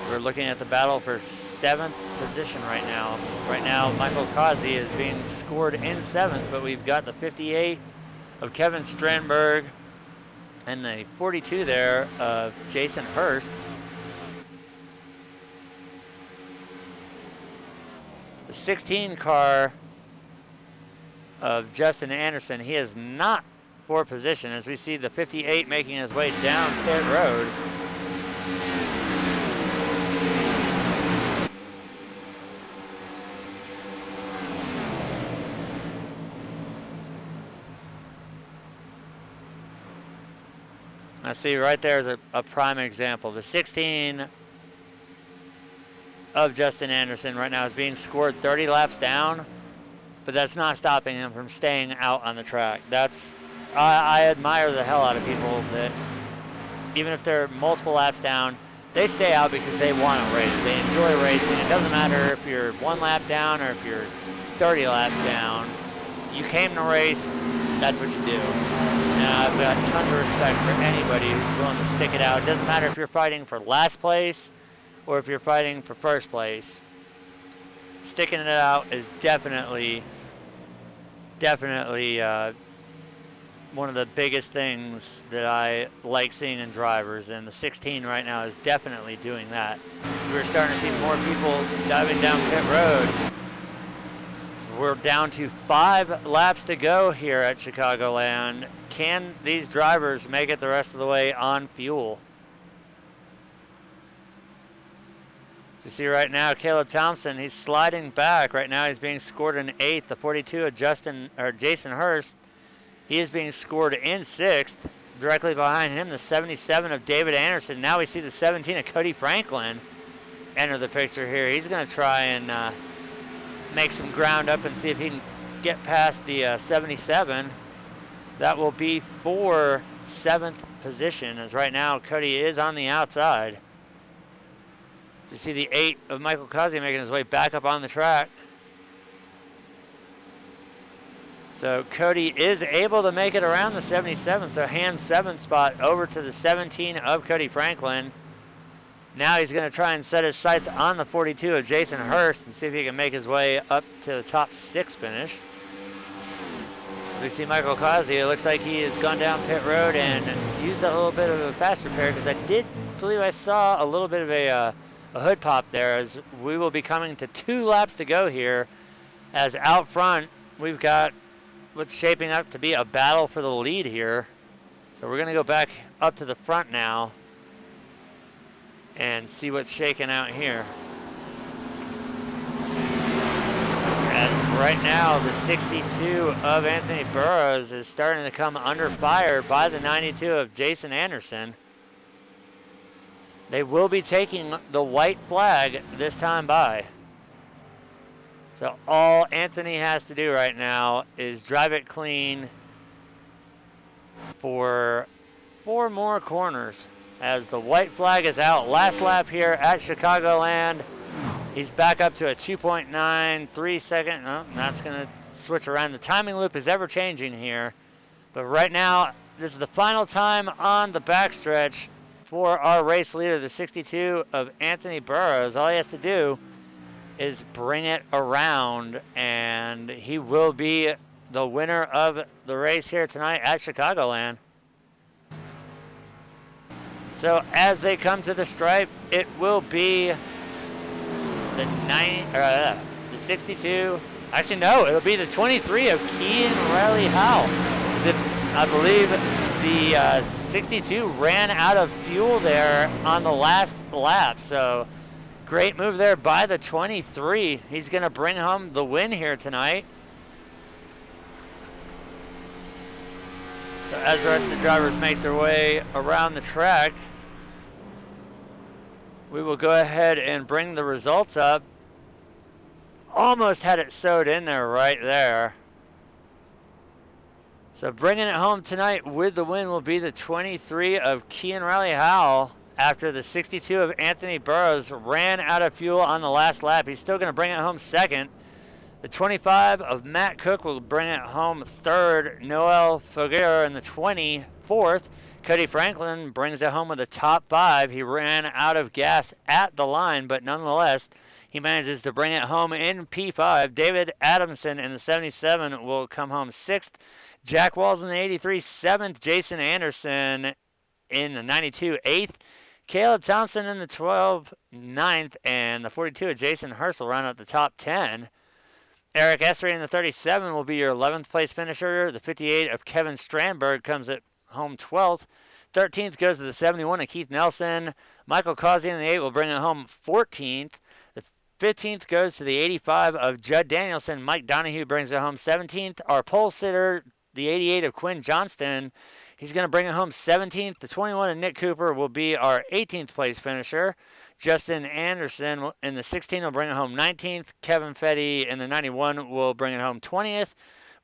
[SPEAKER 1] We're looking at the battle for 7th position right now. Right now, Michael Kazi is being scored in 7th, but we've got the 58 of Kevin Strandberg and the 42 there of Jason Hurst. The 16 car of Justin Anderson, he is not for position as we see the 58 making his way down pit road. I see right there is a prime example. The 16 of Justin Anderson right now is being scored 30 laps down, but that's not stopping him from staying out on the track. I admire the hell out of people that even if they're multiple laps down, they stay out because they want to race. They enjoy racing. It doesn't matter if you're 1 lap down or if you're 30 laps down. You came to race, that's what you do. And I've got tons of respect for anybody who's willing to stick it out. It doesn't matter if you're fighting for last place or if you're fighting for first place. Sticking it out is definitely one of the biggest things that I like seeing in drivers, and the 16 right now is definitely doing that. We're starting to see more people diving down pit road. We're down to 5 laps to go here at Chicagoland. Can these drivers make it the rest of the way on fuel? You see right now, Caleb Thompson, he's sliding back. Right now he's being scored in 8th. The 42 of Jason Hurst, he is being scored in 6th. Directly behind him, the 77 of David Anderson. Now we see the 17 of Cody Franklin enter the picture here. He's going to try and make some ground up and see if he can get past the 77. That will be for 7th position, as right now Cody is on the outside. You see the 8 of Michael Kazi making his way back up on the track. So Cody is able to make it around the 77, so hands 7th spot over to the 17 of Cody Franklin. Now he's going to try and set his sights on the 42 of Jason Hurst and see if he can make his way up to the top 6 finish. We see Michael Kazi. It looks like he has gone down pit road and used a little bit of a fast repair, because I did believe I saw a little bit of a hood pop there, as we will be coming to 2 laps to go here, as out front we've got what's shaping up to be a battle for the lead here. So we're going to go back up to the front now and see what's shaking out here. As right now the 62 of Anthony Burroughs is starting to come under fire by the 92 of Jason Anderson. They will be taking the white flag this time by. So all Anthony has to do right now is drive it clean for 4 more corners as the white flag is out. Last lap here at Chicagoland. He's back up to a 2.93 second. Oh, that's going to switch around. The timing loop is ever changing here. But right now, this is the final time on the backstretch for our race leader, the 62 of Anthony Burroughs. All he has to do is bring it around, and he will be the winner of the race here tonight at Chicagoland. So as they come to the stripe, it will be the 62. Actually, no, it'll be the 23 of Kean Riley Howe. I believe the 62 ran out of fuel there on the last lap. So great move there by the 23. He's going to bring home the win here tonight. So as the rest of the drivers make their way around the track, we will go ahead and bring the results up. Almost had it sewed in there right there. So bringing it home tonight with the win will be the 23 of Kean Riley Howell after the 62 of Anthony Burrows ran out of fuel on the last lap. He's still going to bring it home second. The 25 of Matt Cook will bring it home third. Noel Foguer in the 24th. Cody Franklin brings it home with a top 5. He ran out of gas at the line, but nonetheless, he manages to bring it home in P5. David Adamson in the 77 will come home 6th. Jack Walls in the 83, 7th. Jason Anderson in the 92, 8th. Caleb Thompson in the 12, 9th. And the 42 of Jason Herschel round out the top 10. Eric Essery in the 37 will be your 11th place finisher. The 58 of Kevin Strandberg comes at home 12th. 13th goes to the 71 of Keith Nelson. Michael Causey in the 8 will bring it home 14th. The 15th goes to the 85 of Judd Danielson. Mike Donahue brings it home 17th. Our pole sitter, the 88 of Quinn Johnston, he's going to bring it home 17th. The 21 of Nick Cooper will be our 18th place finisher. Justin Anderson in the 16 will bring it home 19th. Kevin Fetty in the 91 will bring it home 20th.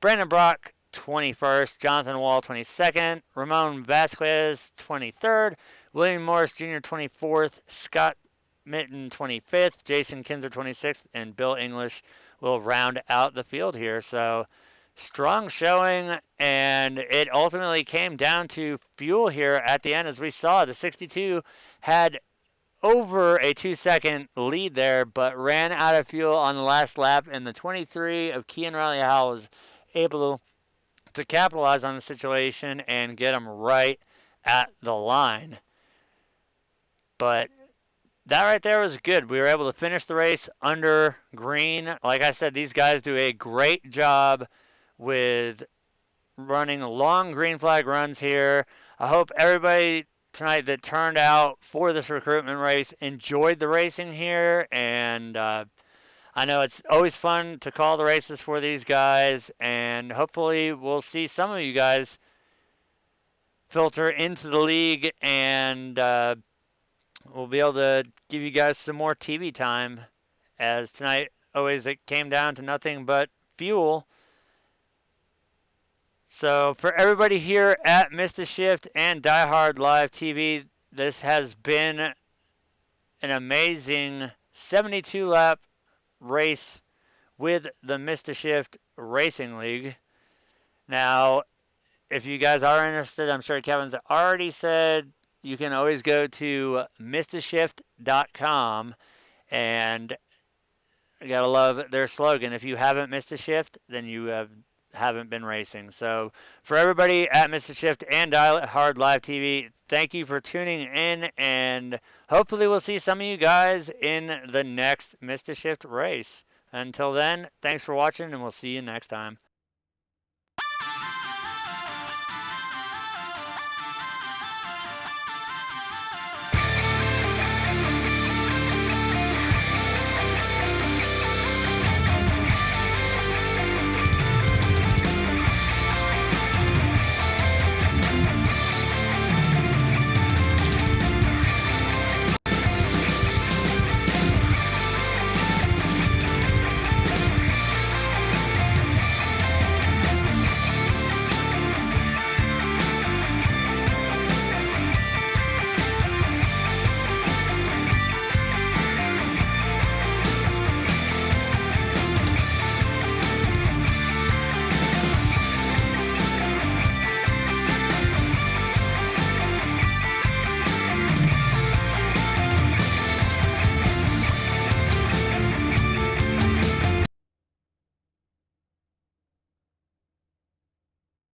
[SPEAKER 1] Brandon Brock 21st. Jonathan Wall 22nd. Ramon Vasquez 23rd. William Morris Jr. 24th. Scott Mitten 25th. Jason Kinzer 26th. And Bill English will round out the field here. So strong showing, and it ultimately came down to fuel here at the end. As we saw, the 62 had over a 2-second lead there, but ran out of fuel on the last lap, and the 23 of Kean Riley Howell was able to capitalize on the situation and get him right at the line. But that right there was good. We were able to finish the race under green. Like I said, these guys do a great job with running long green flag runs here. I hope everybody tonight that turned out for this recruitment race enjoyed the racing here, and I know it's always fun to call the races for these guys, and hopefully we'll see some of you guys filter into the league, and we'll be able to give you guys some more TV time, as tonight always it came down to nothing but fuel. So for everybody here at Missed the Shift and Diehard Live TV, this has been an amazing 72-lap race with the Missed the Shift Racing League. Now, if you guys are interested, I'm sure Kevin's already said, you can always go to missedshift.com, and you gotta love their slogan. If you haven't missed a shift, then you haven't been racing. So for everybody at Mr. Shift and Diehard Live TV, thank you for tuning in, and hopefully we'll see some of you guys in the next Mr. Shift race. Until then, thanks for watching, and we'll see you next time.